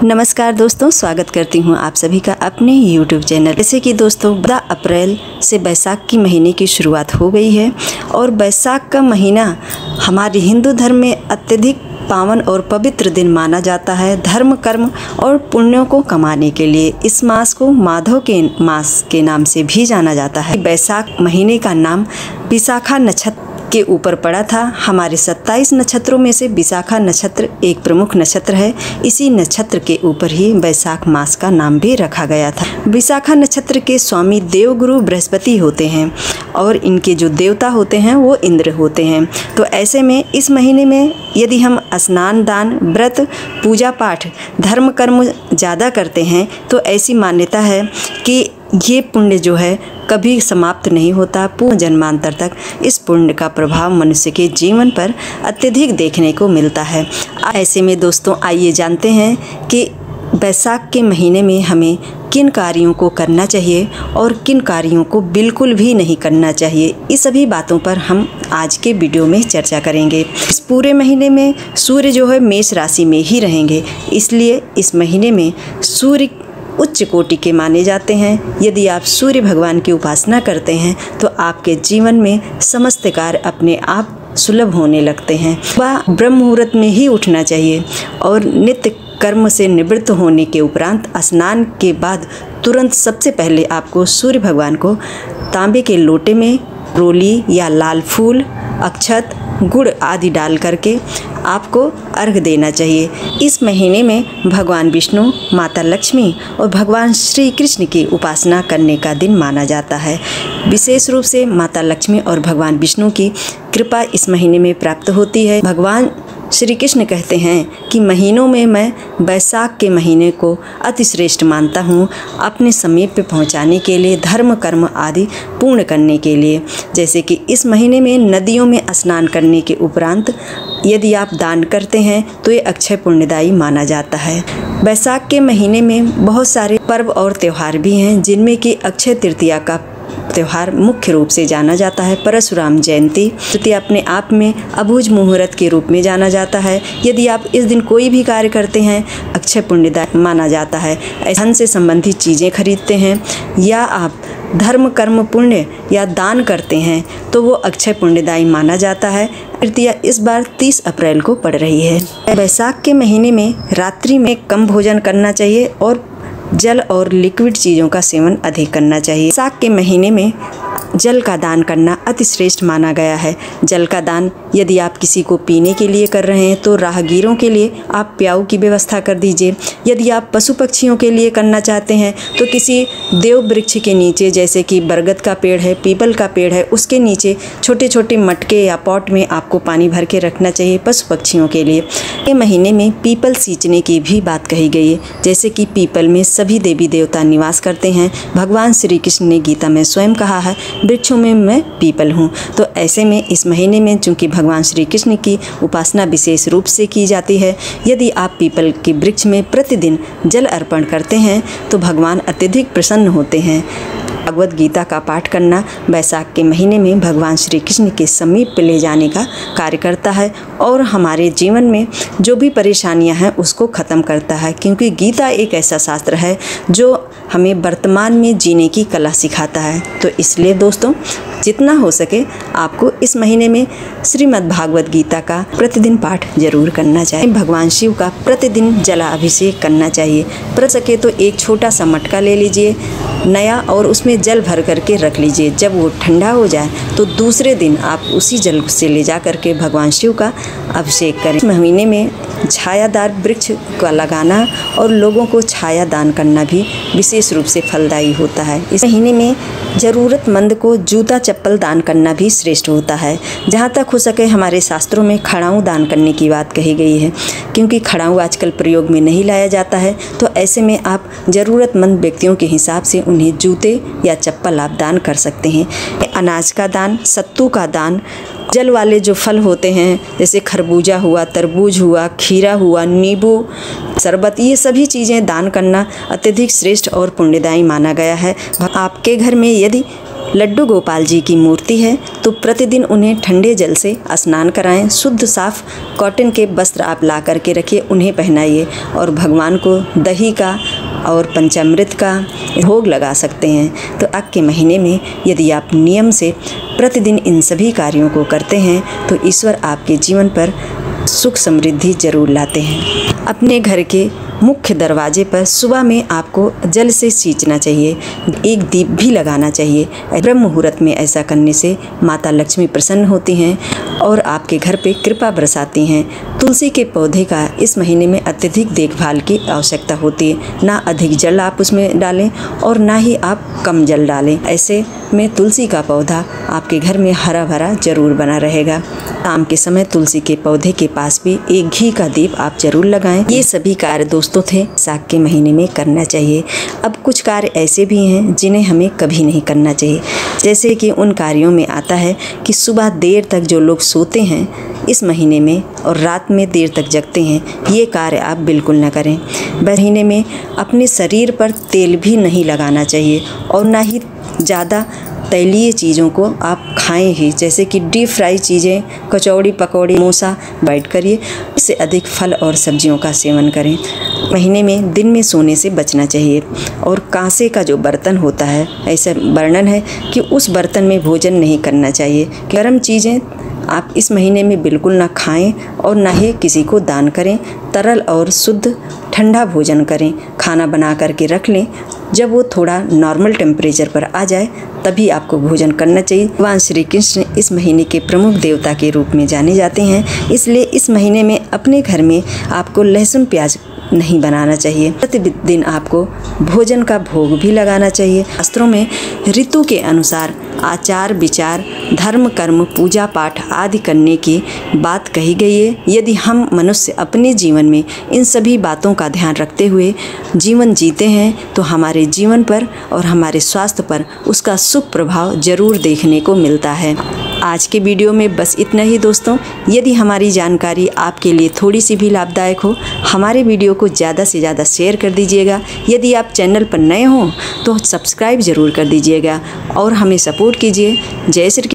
नमस्कार दोस्तों, स्वागत करती हूँ आप सभी का अपने YouTube चैनल। जैसे कि दोस्तों 12 अप्रैल से बैसाख की महीने की शुरुआत हो गई है और बैसाख का महीना हमारे हिंदू धर्म में अत्यधिक पावन और पवित्र दिन माना जाता है। धर्म, कर्म और पुण्यों को कमाने के लिए इस मास को माधव के मास के नाम से भी जाना जाता है। बैसाख महीने का नाम विशाखा नक्षत्र के ऊपर पड़ा था। हमारे 27 नक्षत्रों में से विशाखा नक्षत्र एक प्रमुख नक्षत्र है। इसी नक्षत्र के ऊपर ही बैसाख मास का नाम भी रखा गया था। विशाखा नक्षत्र के स्वामी देवगुरु बृहस्पति होते हैं और इनके जो देवता होते हैं वो इंद्र होते हैं। तो ऐसे में इस महीने में यदि हम स्नान, दान, व्रत, पूजा पाठ, धर्म कर्म ज़्यादा करते हैं तो ऐसी मान्यता है कि ये पुण्य जो है कभी समाप्त नहीं होता। पूर्ण जन्मांतर तक इस पुण्य का प्रभाव मनुष्य के जीवन पर अत्यधिक देखने को मिलता है। ऐसे में दोस्तों आइए जानते हैं कि बैसाख के महीने में हमें किन कार्यों को करना चाहिए और किन कार्यों को बिल्कुल भी नहीं करना चाहिए। इस सभी बातों पर हम आज के वीडियो में चर्चा करेंगे। इस पूरे महीने में सूर्य जो है मेष राशि में ही रहेंगे, इसलिए इस महीने में सूर्य उच्च कोटि के माने जाते हैं। यदि आप सूर्य भगवान की उपासना करते हैं तो आपके जीवन में समस्त कार्य अपने आप सुलभ होने लगते हैं। वह ब्रह्म मुहूर्त में ही उठना चाहिए और नित्य कर्म से निवृत्त होने के उपरांत स्नान के बाद तुरंत सबसे पहले आपको सूर्य भगवान को तांबे के लोटे में रोली या लाल फूल, अक्षत, गुड़ आदि डाल करके आपको अर्घ देना चाहिए। इस महीने में भगवान विष्णु, माता लक्ष्मी और भगवान श्री कृष्ण की उपासना करने का दिन माना जाता है। विशेष रूप से माता लक्ष्मी और भगवान विष्णु की कृपा इस महीने में प्राप्त होती है। भगवान श्री कृष्ण कहते हैं कि महीनों में मैं बैसाख के महीने को अति श्रेष्ठ मानता हूँ, अपने समीप पे पहुँचाने के लिए, धर्म कर्म आदि पूर्ण करने के लिए। जैसे कि इस महीने में नदियों में स्नान करने के उपरांत यदि आप दान करते हैं तो ये अक्षय पुण्यदायी माना जाता है। बैसाख के महीने में बहुत सारे पर्व और त्यौहार भी हैं, जिनमें कि अक्षय तृतीया का त्यौहार मुख्य रूप से जाना जाता है। परशुराम जयंती तृतीया अपने आप में अबूझ मुहूर्त के रूप में जाना जाता है। यदि आप इस दिन कोई भी कार्य करते हैं अक्षय पुण्यदायी माना जाता है। धन से संबंधित चीज़ें खरीदते हैं या आप धर्म कर्म पुण्य या दान करते हैं तो वो अक्षय पुण्यदायी माना जाता है। तृतीया इस बार 30 अप्रैल को पड़ रही है। बैसाख के महीने में रात्रि में कम भोजन करना चाहिए और जल और लिक्विड चीज़ों का सेवन अधिक करना चाहिए। बैसाख के महीने में जल का दान करना अति श्रेष्ठ माना गया है। जल का दान यदि आप किसी को पीने के लिए कर रहे हैं तो राहगीरों के लिए आप प्याऊ की व्यवस्था कर दीजिए। यदि आप पशु पक्षियों के लिए करना चाहते हैं तो किसी देव वृक्ष के नीचे, जैसे कि बरगद का पेड़ है, पीपल का पेड़ है, उसके नीचे छोटे छोटे मटके या पॉट में आपको पानी भर के रखना चाहिए पशु पक्षियों के लिए। ये महीने में पीपल सींचने की भी बात कही गई है। जैसे कि पीपल में सभी देवी देवता निवास करते हैं। भगवान श्री कृष्ण ने गीता में स्वयं कहा है, वृक्षों में मैं पीपल हूँ। तो ऐसे में इस महीने में चूँकि भगवान श्री कृष्ण की उपासना विशेष रूप से की जाती है, यदि आप पीपल के वृक्ष में प्रतिदिन जल अर्पण करते हैं तो भगवान अत्यधिक प्रसन्न होते हैं। भगवद गीता का पाठ करना बैसाख के महीने में भगवान श्री कृष्ण के समीप ले जाने का कार्य करता है और हमारे जीवन में जो भी परेशानियां हैं उसको ख़त्म करता है, क्योंकि गीता एक ऐसा शास्त्र है जो हमें वर्तमान में जीने की कला सिखाता है। तो इसलिए दोस्तों जितना हो सके आपको इस महीने में श्रीमद् भागवत गीता का प्रतिदिन पाठ जरूर करना चाहिए। भगवान शिव का प्रतिदिन जलाभिषेक करना चाहिए। कर सके तो एक छोटा सा मटका ले लीजिए नया और उसमें जल भर करके रख लीजिए। जब वो ठंडा हो जाए तो दूसरे दिन आप उसी जल से ले जा करके भगवान शिव का अभिषेक करें। इस महीने में छायादार वृक्ष का लगाना और लोगों को छाया दान करना भी विशेष रूप से फलदायी होता है। इस महीने में ज़रूरतमंद को जूता चप्पल दान करना भी श्रेष्ठ होता है। जहाँ तक हो सके हमारे शास्त्रों में खड़ाऊँ दान करने की बात कही गई है, क्योंकि खड़ाऊँ आजकल प्रयोग में नहीं लाया जाता है। तो ऐसे में आप ज़रूरतमंद व्यक्तियों के हिसाब से उन्हें जूते या चप्पल आप दान कर सकते हैं। अनाज का दान, सत्तू का दान, जल वाले जो फल होते हैं जैसे खरबूजा हुआ, तरबूज हुआ, खीरा हुआ, नींबू, शरबत, ये सभी चीज़ें दान करना अत्यधिक श्रेष्ठ और पुण्यदायी माना गया है। आपके घर में यदि लड्डू गोपाल जी की मूर्ति है तो प्रतिदिन उन्हें ठंडे जल से स्नान कराएं। शुद्ध साफ कॉटन के वस्त्र आप ला करके रखिए, उन्हें पहनाइए और भगवान को दही का और पंचामृत का भोग लगा सकते हैं। तो अग के महीने में यदि आप नियम से प्रतिदिन इन सभी कार्यों को करते हैं तो ईश्वर आपके जीवन पर सुख समृद्धि जरूर लाते हैं। अपने घर के मुख्य दरवाजे पर सुबह में आपको जल से सींचना चाहिए, एक दीप भी लगाना चाहिए। ब्रह्म मुहूर्त में ऐसा करने से माता लक्ष्मी प्रसन्न होती हैं और आपके घर पे कृपा बरसाती हैं। तुलसी के पौधे का इस महीने में अत्यधिक देखभाल की आवश्यकता होती है। ना अधिक जल आप उसमें डालें और ना ही आप कम जल डालें। ऐसे में तुलसी का पौधा आपके घर में हरा भरा जरूर बना रहेगा। शाम के समय तुलसी के पौधे के पास भी एक घी का दीप आप जरूर लगाएं। ये सभी कार्य दोस्तों थे वैशाख के महीने में करना चाहिए। अब कुछ कार्य ऐसे भी हैं जिन्हें हमें कभी नहीं करना चाहिए, जैसे कि उन कार्यों में आता है कि सुबह देर तक जो लोग सोते हैं इस महीने में और रात में देर तक जगते हैं, ये कार्य आप बिल्कुल न करें। महीने में अपने शरीर पर तेल भी नहीं लगाना चाहिए और ना ही ज़्यादा तैलीय चीज़ों को आप खाएं ही, जैसे कि डीप फ्राई चीज़ें, कचौड़ी पकौड़ी समोसा बैठ करिए। इससे अधिक फल और सब्जियों का सेवन करें। महीने में दिन में सोने से बचना चाहिए और कांसे का जो बर्तन होता है, ऐसा वर्णन है कि उस बर्तन में भोजन नहीं करना चाहिए। गर्म चीज़ें आप इस महीने में बिल्कुल ना खाएं और ना ही किसी को दान करें। तरल और शुद्ध ठंडा भोजन करें, खाना बना करके रख लें। जब वो थोड़ा नॉर्मल टेम्परेचर पर आ जाए तभी आपको भोजन करना चाहिए। भगवान श्री कृष्ण इस महीने के प्रमुख देवता के रूप में जाने जाते हैं, इसलिए इस महीने में अपने घर में आपको लहसुन प्याज नहीं बनाना चाहिए। प्रतिदिन आपको भोजन का भोग भी लगाना चाहिए। शास्त्रों में ऋतु के अनुसार आचार विचार, धर्म कर्म, पूजा पाठ आदि करने की बात कही गई है। यदि हम मनुष्य अपने जीवन में इन सभी बातों का ध्यान रखते हुए जीवन जीते हैं तो हमारे जीवन पर और हमारे स्वास्थ्य पर उसका शुभ प्रभाव जरूर देखने को मिलता है। आज के वीडियो में बस इतना ही दोस्तों। यदि हमारी जानकारी आपके लिए थोड़ी सी भी लाभदायक हो, हमारे वीडियो को ज़्यादा से ज़्यादा शेयर कर दीजिएगा। यदि आप चैनल पर नए हों तो सब्सक्राइब ज़रूर कर दीजिएगा और हमें सपोर्ट कीजिए। जय श्री